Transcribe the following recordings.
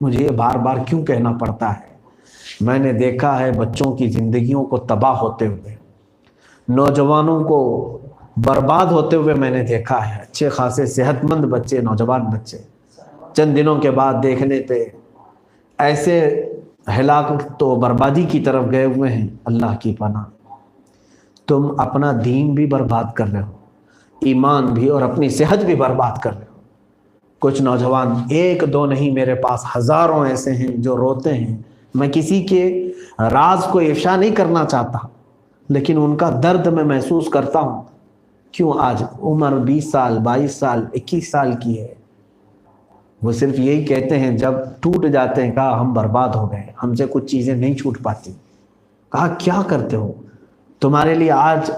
مجھے یہ بار بار کیوں کہنا پڑتا ہے؟ میں نے دیکھا ہے بچوں کی زندگیوں کو تباہ ہوتے ہوئے، نوجوانوں کو برباد ہوتے ہوئے میں نے دیکھا ہے۔ اچھے خاصے صحت مند بچے، نوجوان بچے چند دنوں کے بعد دیکھنے پہ ایسے ہلاکت و بربادی کی طرف گئے ہوئے ہیں۔ اللہ کی پناہ، تم اپنا دین بھی برباد کر رہے ہو، ایمان بھی، اور اپنی صحت بھی برباد کر رہے ہو۔ کچھ نوجوان، ایک دو نہیں، میرے پاس ہزاروں ایسے ہیں جو روتے ہیں۔ میں کسی کے راز کو افشا نہیں کرنا چاہتا، لیکن ان کا درد میں محسوس کرتا ہوں۔ کیوں آج عمر 20 سال، 22 سال، 21 سال کی ہے، وہ صرف یہی کہتے ہیں جب ٹوٹ جاتے ہیں، کہا ہم برباد ہو گئے، ہم سے کچھ چیزیں نہیں چھوٹ پاتی۔ کہا کیا کرتے ہو؟ تمہارے لیے آج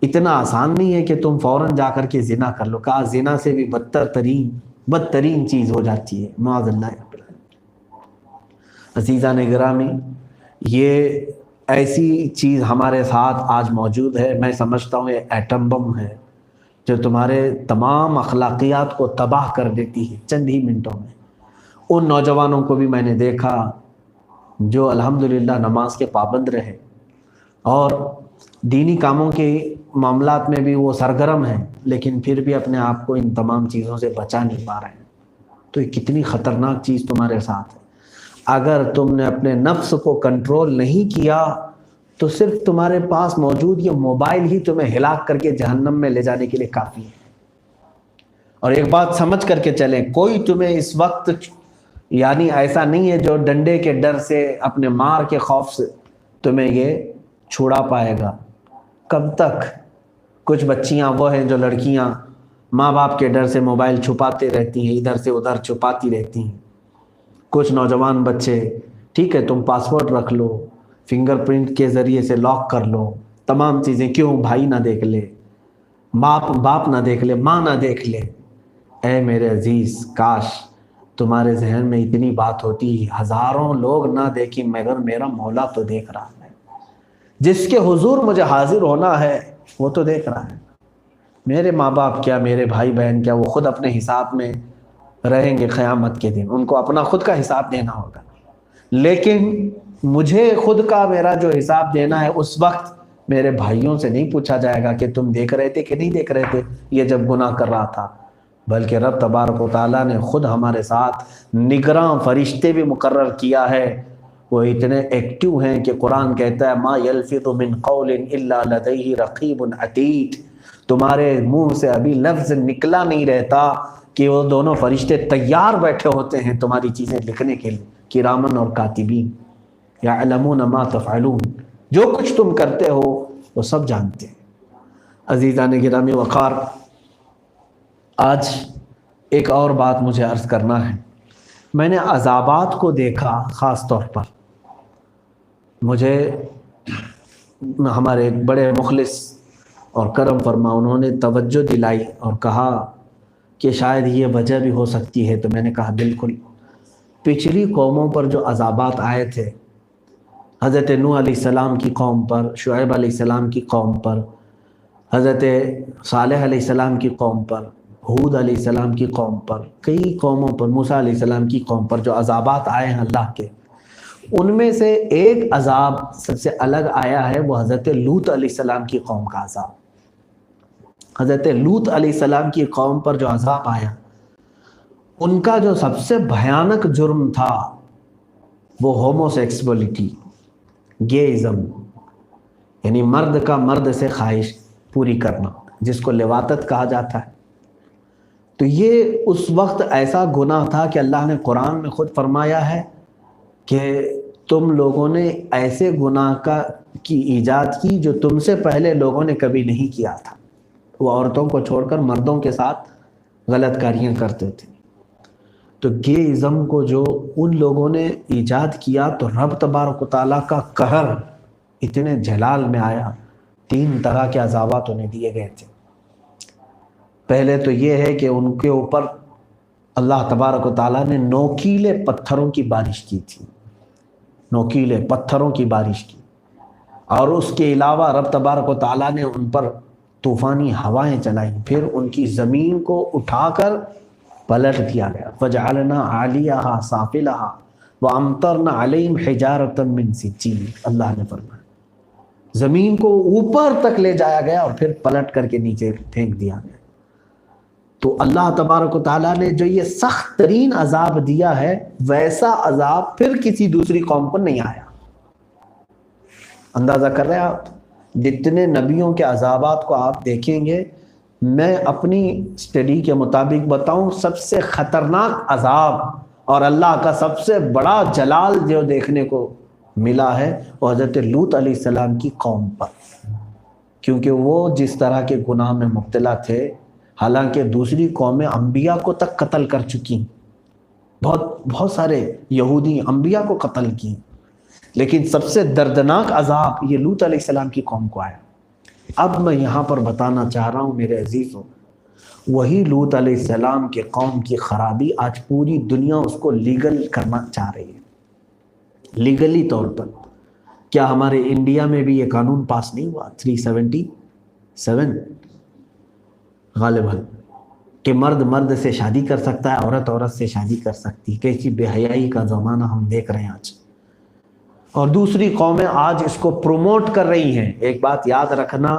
اتنا آسان نہیں ہے کہ تم فوراً جا کر کے زنا کر لو۔ کہا زنا سے بھی بدترین چیز ہو جاتی ہے، معاذ اللہ۔ عزیزان گرامی، یہ ایسی چیز ہمارے ساتھ آج موجود ہے، میں سمجھتا ہوں یہ ایٹم بم ہے جو تمہارے تمام اخلاقیات کو تباہ کر دیتی ہے چند ہی منٹوں میں۔ ان نوجوانوں کو بھی میں نے دیکھا جو الحمدللہ نماز کے پابند رہے اور دینی کاموں کے معاملات میں بھی وہ سرگرم ہیں، لیکن پھر بھی اپنے آپ کو ان تمام چیزوں سے بچا نہیں پا رہے ہیں۔ تو یہ کتنی خطرناک چیز تمہارے ساتھ ہے۔ اگر تم نے اپنے نفس کو کنٹرول نہیں کیا تو صرف تمہارے پاس موجود یہ موبائل ہی تمہیں ہلاک کر کے جہنم میں لے جانے کے لیے کافی ہے۔ اور ایک بات سمجھ کر کے چلیں، کوئی تمہیں اس وقت یعنی ایسا نہیں ہے جو ڈنڈے کے ڈر سے، اپنے مار کے خوف سے تمہیں یہ چھڑا پائے گا۔ کب تک؟ کچھ بچیاں وہ ہیں جو لڑکیاں ماں باپ کے ڈر سے موبائل چھپاتے رہتی ہیں، ادھر سے ادھر چھپاتی رہتی ہیں۔ کچھ نوجوان بچے، ٹھیک ہے تم پاسورڈ رکھ لو، فنگر پرنٹ کے ذریعے سے لاک کر لو، تمام چیزیں، کیوں بھائی نہ دیکھ لے، باپ نہ دیکھ لے، ماں نہ دیکھ لے۔ اے میرے عزیز، کاش تمہارے ذہن میں اتنی بات ہوتی، ہزاروں لوگ نہ دیکھیں مگر میرا مولا تو دیکھ رہا ہے، جس کے حضور مجھے حاضر ہونا ہے وہ تو دیکھ رہا ہے۔ میرے ماں باپ کیا، میرے بھائی بہن کیا، وہ خود اپنے حساب میں رہیں گے قیامت کے دن، ان کو اپنا خود کا حساب دینا ہوگا۔ لیکن مجھے خود کا میرا جو حساب دینا ہے، اس وقت میرے بھائیوں سے نہیں پوچھا جائے گا کہ تم دیکھ رہے تھے کہ نہیں دیکھ رہے تھے یہ جب گناہ کر رہا تھا، بلکہ رب تبارک و تعالیٰ نے خود ہمارے ساتھ نگراں فرشتے بھی مقرر کیا ہے۔ وہ اتنے ایکٹیو ہیں کہ قرآن کہتا ہے ما یلفظ من قول الا لدیہ رقیب عتید، تمہارے منہ سے ابھی لفظ نکلا نہیں رہتا کہ وہ دونوں فرشتے تیار بیٹھے ہوتے ہیں تمہاری چیزیں لکھنے کے لیے، کرامن اور کاتبین یعلمون ما تفعلون، جو کچھ تم کرتے ہو وہ سب جانتے ہیں۔ عزیزان گرامی وقار، آج ایک اور بات مجھے عرض کرنا ہے۔ میں نے عذابات کو دیکھا، خاص طور پر مجھے ہمارے ایک بڑے مخلص اور کرم فرما انہوں نے توجہ دلائی اور کہا کہ شاید یہ وجہ بھی ہو سکتی ہے، تو میں نے کہا بالکل، پچھلی قوموں پر جو عذابات آئے تھے، حضرت نوح علیہ السلام کی قوم پر، شعیب علیہ السلام کی قوم پر، حضرت صالح علیہ السلام کی قوم پر، ہود علیہ السلام کی قوم پر، کئی قوموں پر، موسیٰ علیہ السلام کی قوم پر جو عذابات آئے ہیں اللہ کے، ان میں سے ایک عذاب سب سے الگ آیا ہے، وہ حضرت لوط علیہ السلام کی قوم کا عذاب۔ حضرت لوط علیہ السلام کی قوم پر جو عذاب آیا، ان کا جو سب سے بھیانک جرم تھا وہ ہومو سیکسولیٹی، گےازم، یعنی مرد کا مرد سے خواہش پوری کرنا، جس کو لواطت کہا جاتا ہے۔ تو یہ اس وقت ایسا گناہ تھا کہ اللہ نے قرآن میں خود فرمایا ہے کہ تم لوگوں نے ایسے گناہ کی ایجاد کی جو تم سے پہلے لوگوں نے کبھی نہیں کیا تھا۔ وہ عورتوں کو چھوڑ کر مردوں کے ساتھ غلط کاریاں کرتے تھے۔ تو گےازم کو جو ان لوگوں نے ایجاد کیا تو رب تبارک و تعالیٰ کا قہر اتنے جلال میں آیا، 3 طرح کے عذابات انہیں دیے گئے تھے۔ پہلے تو یہ ہے کہ ان کے اوپر اللہ تبارک و تعالیٰ نے نوکیلے پتھروں کی بارش کی تھی، نوکیلے پتھروں کی بارش کی، اور اس کے علاوہ رب تبارک و تعالیٰ نے ان پر طوفانی ہوائیں چلائیں، پھر ان کی زمین کو اٹھا کر پلٹ دیا گیا. فجعلنا عالیہا سافلہا وامطرنا علیہم حجارۃ من سجیل. اللہ نے فرمایا زمین کو اوپر تک لے جایا گیا اور پھر پلٹ کر کے نیچے پھینک دیا گیا. تو اللہ تبارک و تعالیٰ نے جو یہ سخت ترین عذاب دیا ہے ویسا عذاب پھر کسی دوسری قوم کو نہیں آیا. اندازہ کر رہے ہیں آپ جتنے نبیوں کے عذابات کو آپ دیکھیں گے, میں اپنی اسٹڈی کے مطابق بتاؤں سب سے خطرناک عذاب اور اللہ کا سب سے بڑا جلال جو دیکھنے کو ملا ہے وہ حضرت لوط علیہ السلام کی قوم پر, کیونکہ وہ جس طرح کے گناہ میں مبتلا تھے, حالانکہ دوسری قومیں انبیاء کو تک قتل کر چکی, بہت سارے یہودی انبیاء کو قتل کی, لیکن سب سے دردناک عذاب یہ لوط علیہ السلام کی قوم کو آیا. اب میں یہاں پر بتانا چاہ رہا ہوں میرے عزیزوں, وہی لوط علیہ السلام کے قوم کی خرابی آج پوری دنیا اس کو لیگل کرنا چاہ رہی ہے, لیگلی طور پر. کیا ہمارے انڈیا میں بھی یہ قانون پاس نہیں ہوا 377 غالباً کہ مرد مرد سے شادی کر سکتا ہے, عورت عورت سے شادی کر سکتی ہے؟ کیسی بے حیائی کا زمانہ ہم دیکھ رہے ہیں آج, اور دوسری قومیں آج اس کو پروموٹ کر رہی ہیں. ایک بات یاد رکھنا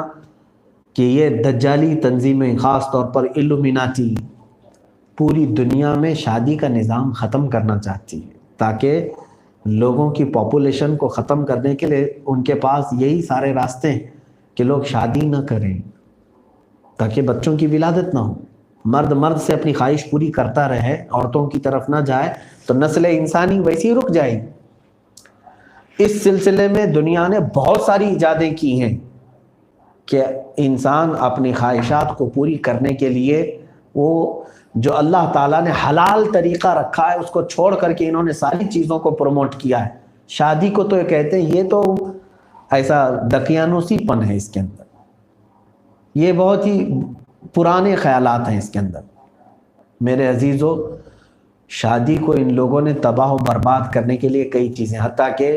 کہ یہ دجالی تنظیمیں, خاص طور پر الومیناٹی, پوری دنیا میں شادی کا نظام ختم کرنا چاہتی ہے تاکہ لوگوں کی پاپولیشن کو ختم کرنے کے لیے ان کے پاس یہی سارے راستے ہیں کہ لوگ شادی نہ کریں تاکہ بچوں کی ولادت نہ ہو. مرد مرد سے اپنی خواہش پوری کرتا رہے, عورتوں کی طرف نہ جائے, تو نسل انسانی ویسی رک جائے گی. اس سلسلے میں دنیا نے بہت ساری ایجادیں کی ہیں کہ انسان اپنی خواہشات کو پوری کرنے کے لیے وہ جو اللہ تعالیٰ نے حلال طریقہ رکھا ہے اس کو چھوڑ کر کے انہوں نے ساری چیزوں کو پروموٹ کیا ہے. شادی کو تو یہ کہتے ہیں, یہ تو ایسا دقیانوسی پن ہے اس کے اندر, یہ بہت ہی پرانے خیالات ہیں اس کے اندر. میرے عزیزو, شادی کو ان لوگوں نے تباہ و برباد کرنے کے لیے کئی چیزیں, حتیٰ کہ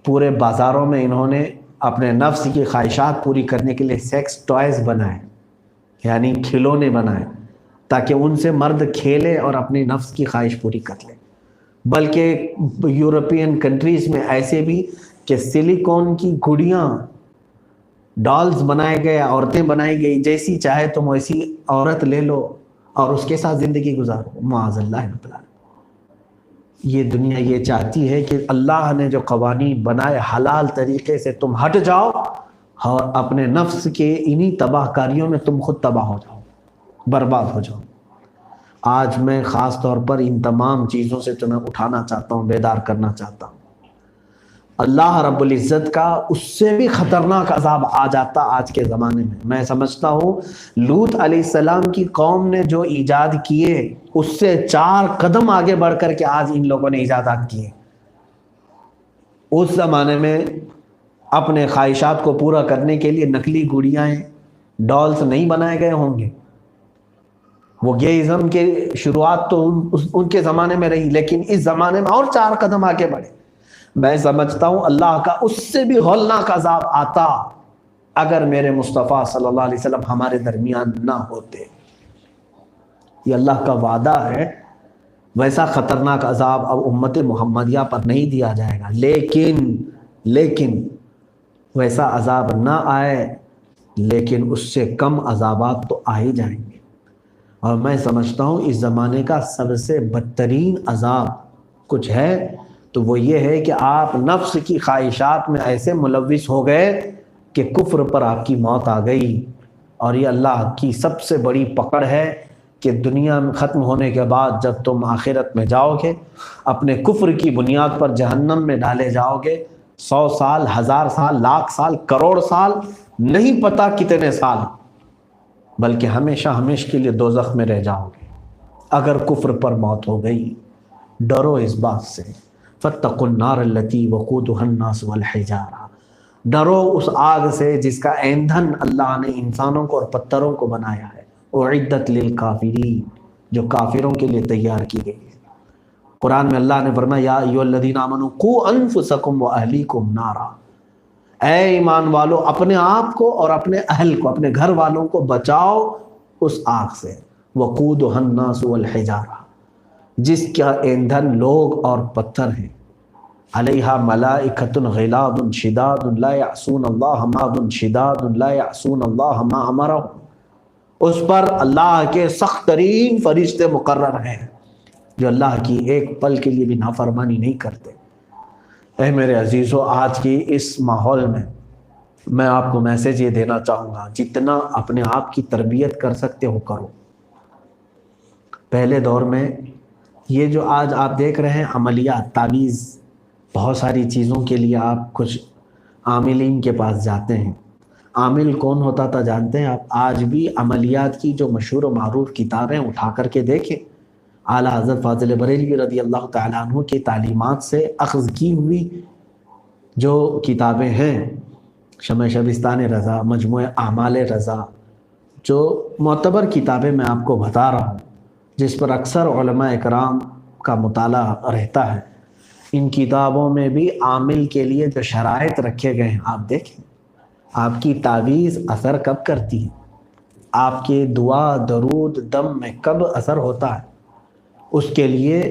پورے بازاروں میں انہوں نے اپنے نفس کی خواہشات پوری کرنے کے لیے سیکس ٹوائز بنائے, یعنی کھلونے بنائے تاکہ ان سے مرد کھیلے اور اپنی نفس کی خواہش پوری کر لے. بلکہ یورپین کنٹریز میں ایسے بھی کہ سلیکون کی گڑیاں, ڈالز بنائے گئے, عورتیں بنائی گئی, جیسی چاہے تم ویسی عورت لے لو اور اس کے ساتھ زندگی گزارو. معاذ اللہ رب العالمین. یہ دنیا یہ چاہتی ہے کہ اللہ نے جو قوانین بنائے حلال طریقے سے تم ہٹ جاؤ اور اپنے نفس کے انہی تباہ کاریوں میں تم خود تباہ ہو جاؤ, برباد ہو جاؤ. آج میں خاص طور پر ان تمام چیزوں سے تمہیں اٹھانا چاہتا ہوں, بیدار کرنا چاہتا ہوں. اللہ رب العزت کا اس سے بھی خطرناک عذاب آ جاتا آج کے زمانے میں. میں سمجھتا ہوں لوط علیہ السلام کی قوم نے جو ایجاد کیے اس سے 4 قدم آگے بڑھ کر کے آج ان لوگوں نے ایجادات کیے. اس زمانے میں اپنے خواہشات کو پورا کرنے کے لیے نکلی گڑیاں, ڈالز نہیں بنائے گئے ہوں گے. وہ گیئزم کے شروعات تو ان کے زمانے میں رہی, لیکن اس زمانے میں اور 4 قدم آگے بڑھے. میں سمجھتا ہوں اللہ کا اس سے بھی ہولناک عذاب آتا اگر میرے مصطفیٰ صلی اللہ علیہ وسلم ہمارے درمیان نہ ہوتے. یہ اللہ کا وعدہ ہے, ویسا خطرناک عذاب اب امت محمدیہ پر نہیں دیا جائے گا, لیکن ویسا عذاب نہ آئے, لیکن اس سے کم عذابات تو آ ہی جائیں گے. اور میں سمجھتا ہوں اس زمانے کا سب سے بدترین عذاب کچھ ہے تو وہ یہ ہے کہ آپ نفس کی خواہشات میں ایسے ملوث ہو گئے کہ کفر پر آپ کی موت آ گئی. اور یہ اللہ کی سب سے بڑی پکڑ ہے کہ دنیا میں ختم ہونے کے بعد جب تم آخرت میں جاؤ گے اپنے کفر کی بنیاد پر جہنم میں ڈالے جاؤ گے. 100 سال, 1000 سال, لاکھ سال, کروڑ سال, نہیں پتا کتنے سال, بلکہ ہمیشہ کے لیے دوزخ میں رہ جاؤ گے اگر کفر پر موت ہو گئی. ڈرو اس بات سے. فاتقوا النار التي وقودها الناس والحجارہ, ڈرو اس آگ سے جس کا ایندھن اللہ نے انسانوں کو اور پتھروں کو بنایا ہے. اعدت للکافرین, جو کافروں کے لیے تیار کی گئی ہے. قرآن میں اللہ نے فرمایا یا ایھا الذین آمنوا قوا انفسکم واہلیکم نارا, اے ایمان والو اپنے آپ کو اور اپنے اہل کو, اپنے گھر والوں کو بچاؤ اس آگ سے. وقودها الناس والحجارہ، جس کا ایندھن لوگ اور پتھر ہیں، علیہا ملائکۃ غلاظ شداد لا یعصون اللہ لا یعصون اللہ ما امرہم، اس پر اللہ کے سخت ترین فرشتے مقرر ہیں جو اللہ کی ایک پل کے لیے بھی نافرمانی نہیں کرتے۔ اے میرے عزیزو، آج کی اس ماحول میں آپ کو میسیج یہ دینا چاہوں گا، جتنا اپنے آپ کی تربیت کر سکتے ہو کرو۔ پہلے دور میں یہ جو آج آپ دیکھ رہے ہیں عملیات، تعویذ، بہت ساری چیزوں کے لیے آپ کچھ عاملین کے پاس جاتے ہیں۔ عامل کون ہوتا تھا جانتے ہیں آپ؟ آج بھی عملیات کی جو مشہور و معروف کتابیں اٹھا کر کے دیکھیں، اعلیٰ حضرت فاضل بریلوی رضی اللہ تعالیٰ عنہ کی تعلیمات سے اخذ کی ہوئی جو کتابیں ہیں، شمع شبستان رضا، مجموعہ اعمال رضا، جو معتبر کتابیں میں آپ کو بتا رہا ہوں، جس پر اکثر علماء اکرام کا مطالعہ رہتا ہے، ان کتابوں میں بھی عامل کے لیے جو شرائط رکھے گئے ہیں آپ دیکھیں۔ آپ کی تعویذ اثر کب کرتی ہے، آپ کے دعا درود دم میں کب اثر ہوتا ہے، اس کے لیے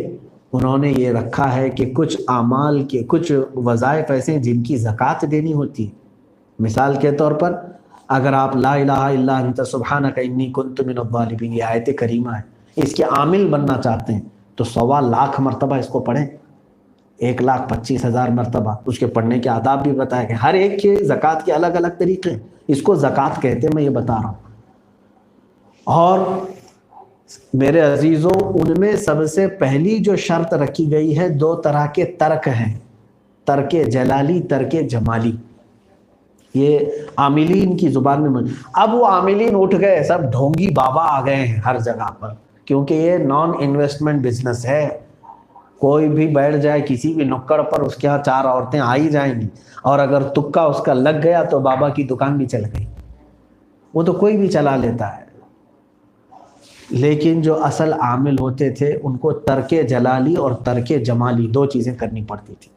انہوں نے یہ رکھا ہے کہ کچھ اعمال کے کچھ وظائف ایسے ہیں جن کی زکوٰۃ دینی ہوتی ہے۔ مثال کے طور پر اگر آپ لا الہ الا انت سبحانک انی کنت من الظالمین، یہ آیت کریمہ ہے، اس کے عامل بننا چاہتے ہیں تو 1.25 لاکھ مرتبہ اس کو پڑھیں، 1,25,000 مرتبہ۔ اس کے پڑھنے کے آداب بھی بتائے گئے، ہر ایک کے زکوٰۃ کے الگ الگ طریقے ہیں، اس کو زکوٰۃ کہتے ہیں، میں یہ بتا رہا ہوں۔ اور میرے عزیزوں، ان میں سب سے پہلی جو شرط رکھی گئی ہے، 2 طرح کے ترک ہیں، ترک جلالی، ترک جمالی، یہ عاملین کی زبان میں اب وہ عاملین اٹھ گئے، سب ڈھونگی بابا آ گئے ہیں ہر جگہ پر، کیونکہ یہ نان انویسٹمنٹ بزنس ہے۔ کوئی بھی بیٹھ جائے کسی بھی نکڑ پر، اس کے ہاں 4 عورتیں آ ہی جائیں گی، اور اگر تکا اس کا لگ گیا تو بابا کی دکان بھی چل گئی، وہ تو کوئی بھی چلا لیتا ہے۔ لیکن جو اصل عامل ہوتے تھے ان کو ترک جلالی اور ترک جمالی 2 چیزیں کرنی پڑتی تھی۔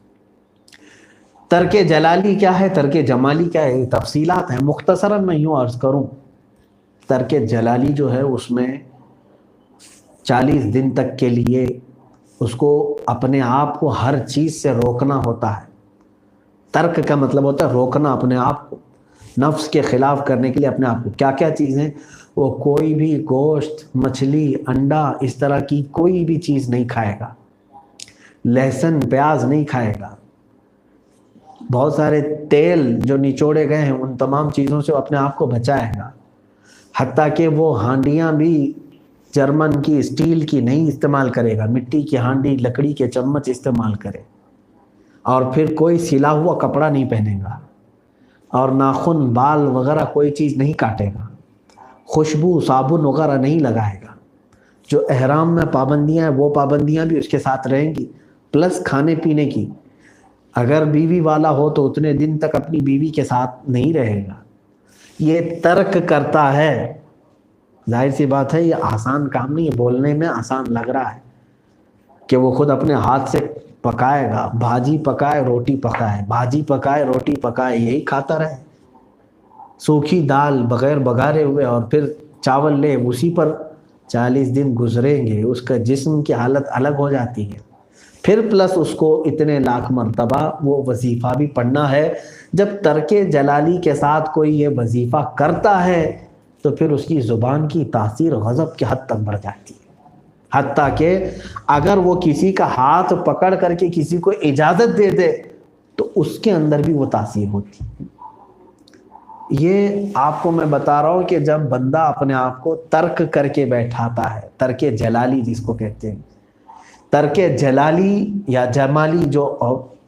ترک جلالی کیا ہے، ترک جمالی کیا ہے، تفصیلات ہیں، مختصراً میں یوں عرض کروں۔ ترک جلالی جو ہے اس میں 40 دن تک کے لیے اس کو اپنے آپ کو ہر چیز سے روکنا ہوتا ہے۔ ترک کا مطلب ہوتا ہے روکنا اپنے آپ کو، نفس کے خلاف کرنے کے لیے اپنے آپ کو۔ کیا کیا چیزیں؟ وہ کوئی بھی گوشت، مچھلی، انڈا، اس طرح کی کوئی بھی چیز نہیں کھائے گا، لہسن پیاز نہیں کھائے گا، بہت سارے تیل جو نچوڑے گئے ہیں ان تمام چیزوں سے اپنے آپ کو بچائے گا، حتیٰ کہ وہ ہانڈیاں بھی جرمن کی، اسٹیل کی نہیں استعمال کرے گا، مٹی کی ہانڈی، لکڑی کے چمچ استعمال کرے، اور پھر کوئی سلا ہوا کپڑا نہیں پہنے گا، اور ناخن، بال وغیرہ کوئی چیز نہیں کاٹے گا، خوشبو، صابن وغیرہ نہیں لگائے گا۔ جو احرام میں پابندیاں ہیں وہ پابندیاں بھی اس کے ساتھ رہیں گی، پلس کھانے پینے کی۔ اگر بیوی والا ہو تو اتنے دن تک اپنی بیوی کے ساتھ نہیں رہے گا۔ یہ ترک کرتا ہے۔ ظاہر سی بات ہے یہ آسان کام نہیں ہے، بولنے میں آسان لگ رہا ہے کہ وہ خود اپنے ہاتھ سے پکائے گا، بھاجی پکائے روٹی پکائے، بھاجی پکائے روٹی پکائے، یہی کھاتا رہے، سوکھی دال بغیر بگارے ہوئے، اور پھر چاول لے، اسی پر 40 دن گزریں گے، اس کا جسم کی حالت الگ ہو جاتی ہے۔ پھر پلس اس کو اتنے لاکھ مرتبہ وہ وظیفہ بھی پڑھنا ہے۔ جب ترک جلالی کے ساتھ کوئی یہ وظیفہ کرتا ہے تو پھر اس کی زبان کی تاثیر غضب کی حد تک بڑھ جاتی ہے، حتیٰ کہ اگر وہ کسی کا ہاتھ پکڑ کر کے کسی کو اجازت دے دے تو اس کے اندر بھی وہ تاثیر ہوتی ہے۔ یہ آپ کو میں بتا رہا ہوں کہ جب بندہ اپنے آپ کو ترک کر کے بیٹھاتا ہے، ترک جلالی جس کو کہتے ہیں، ترک جلالی یا جمالی جو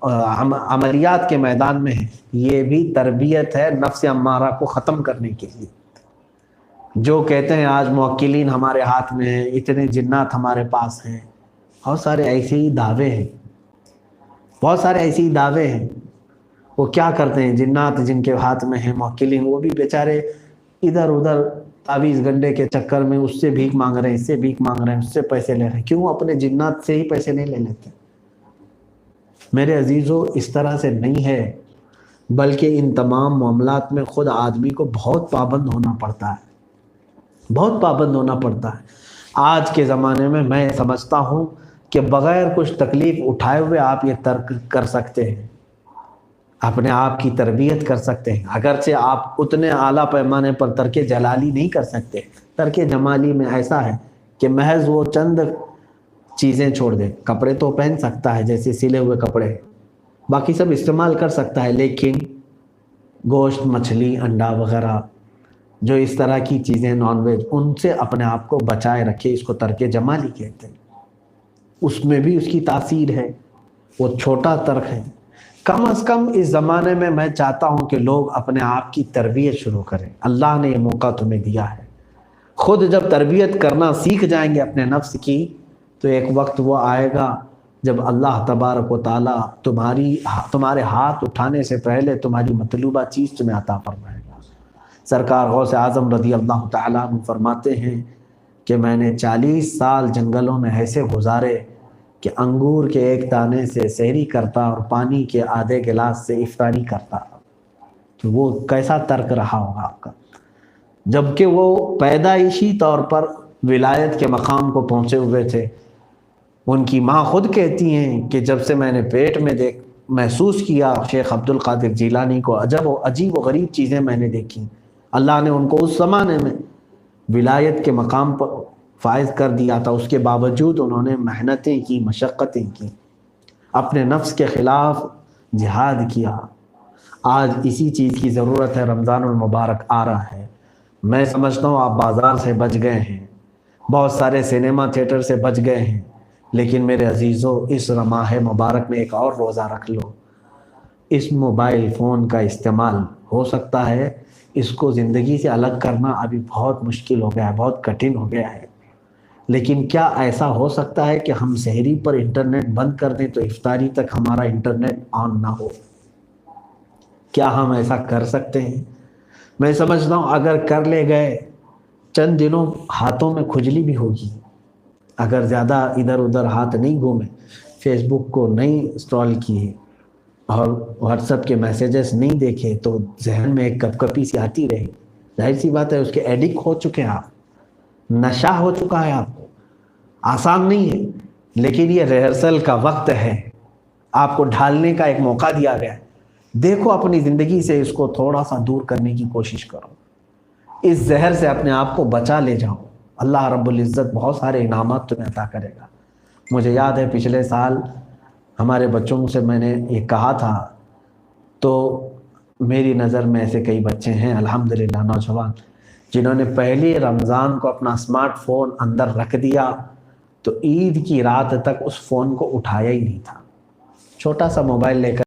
عملیات کے میدان میں ہے، یہ بھی تربیت ہے نفس امارہ کو ختم کرنے کے لیے۔ جو کہتے ہیں آج موکلین ہمارے ہاتھ میں ہیں، اتنے جنات ہمارے پاس ہیں، بہت سارے ایسے ہی دعوے ہیں، بہت سارے ایسے ہی دعوے ہیں۔ وہ کیا کرتے ہیں؟ جنات جن کے ہاتھ میں ہیں، موکلین، وہ بھی بیچارے ادھر ادھر تعویذ گنڈے کے چکر میں اس سے بھیک مانگ رہے ہیں، اس سے بھیک مانگ رہے ہیں، اس سے پیسے لے رہے ہیں۔ کیوں اپنے جنات سے ہی پیسے نہیں لے لیتے؟ میرے عزیزو، اس طرح سے نہیں ہے، بلکہ ان تمام معاملات میں خود آدمی کو بہت پابند ہونا پڑتا ہے، بہت پابند ہونا پڑتا ہے۔ آج کے زمانے میں سمجھتا ہوں کہ بغیر کچھ تکلیف اٹھائے ہوئے آپ یہ ترک کر سکتے ہیں، اپنے آپ کی تربیت کر سکتے ہیں، اگرچہ آپ اتنے اعلیٰ پیمانے پر ترک جلالی نہیں کر سکتے۔ ترک جمالی میں ایسا ہے کہ محض وہ چند چیزیں چھوڑ دے، کپڑے تو پہن سکتا ہے جیسے سلے ہوئے کپڑے، باقی سب استعمال کر سکتا ہے، لیکن گوشت، مچھلی، انڈا وغیرہ جو اس طرح کی چیزیں نان ویج، ان سے اپنے آپ کو بچائے رکھے، اس کو ترک جمالی کہتے ہیں۔ اس میں بھی اس کی تاثیر ہے، وہ چھوٹا ترک ہے۔ کم از کم اس زمانے میں چاہتا ہوں کہ لوگ اپنے آپ کی تربیت شروع کریں۔ اللہ نے یہ موقع تمہیں دیا ہے، خود جب تربیت کرنا سیکھ جائیں گے اپنے نفس کی، تو ایک وقت وہ آئے گا جب اللہ تبارک و تعالیٰ تمہارے ہاتھ اٹھانے سے پہلے تمہاری مطلوبہ چیز تمہیں عطا فرمائے گا۔ سرکار غوث اعظم رضی اللہ تعالیٰ عنہ فرماتے ہیں کہ میں نے 40 سال جنگلوں میں ایسے گزارے کہ انگور کے ایک دانے سے سحری کرتا اور پانی کے آدھے گلاس سے افطاری کرتا۔ تو وہ کیسا ترک رہا ہوگا آپ کا، جبکہ وہ پیدائشی طور پر ولایت کے مقام کو پہنچے ہوئے تھے۔ ان کی ماں خود کہتی ہیں کہ جب سے میں نے پیٹ میں محسوس کیا شیخ عبد القادر جیلانی کو، عجیب و غریب چیزیں میں نے دیکھی۔ اللہ نے ان کو اس زمانے میں ولایت کے مقام پر فائز کر دیا تھا، اس کے باوجود انہوں نے محنتیں کی، مشقتیں کی، اپنے نفس کے خلاف جہاد کیا۔ آج اسی چیز کی ضرورت ہے، رمضان المبارک آ رہا ہے، میں سمجھتا ہوں آپ بازار سے بچ گئے ہیں، بہت سارے سینما تھیٹر سے بچ گئے ہیں، لیکن میرے عزیزو اس ماہ مبارک میں ایک اور روزہ رکھ لو۔ اس موبائل فون کا استعمال ہو سکتا ہے اس کو زندگی سے الگ کرنا ابھی بہت مشکل ہو گیا ہے، بہت کٹھن ہو گیا ہے، لیکن کیا ایسا ہو سکتا ہے کہ ہم سحری پر انٹرنیٹ بند کر دیں تو افطاری تک ہمارا انٹرنیٹ آن نہ ہو؟ کیا ہم ایسا کر سکتے ہیں؟ میں سمجھتا ہوں اگر کر لے گئے چند دنوں ہاتھوں میں کھجلی بھی ہوگی، اگر زیادہ ادھر ادھر ہاتھ نہیں گھومے، فیس بک کو نہیں اسکرول کیے اور واٹس ایپ کے میسیجز نہیں دیکھے، تو ذہن میں ایک کپ کپی سی آتی رہی، ظاہر سی بات ہے اس کے ایڈکٹ ہو چکے ہیں آپ، نشہ ہو چکا ہے آپ کو۔ آسان نہیں ہے، لیکن یہ ریہرسل کا وقت ہے، آپ کو ڈھالنے کا ایک موقع دیا گیا ہے۔ دیکھو اپنی زندگی سے اس کو تھوڑا سا دور کرنے کی کوشش کرو، اس زہر سے اپنے آپ کو بچا لے جاؤ، اللہ رب العزت بہت سارے انعامات تمہیں عطا کرے گا۔ مجھے یاد ہے پچھلے سال ہمارے بچوں سے میں نے یہ کہا تھا، تو میری نظر میں ایسے کئی بچے ہیں الحمدللہ نوجوان جنہوں نے پہلی رمضان کو اپنا اسمارٹ فون اندر رکھ دیا تو عید کی رات تک اس فون کو اٹھایا ہی نہیں تھا، چھوٹا سا موبائل لے کر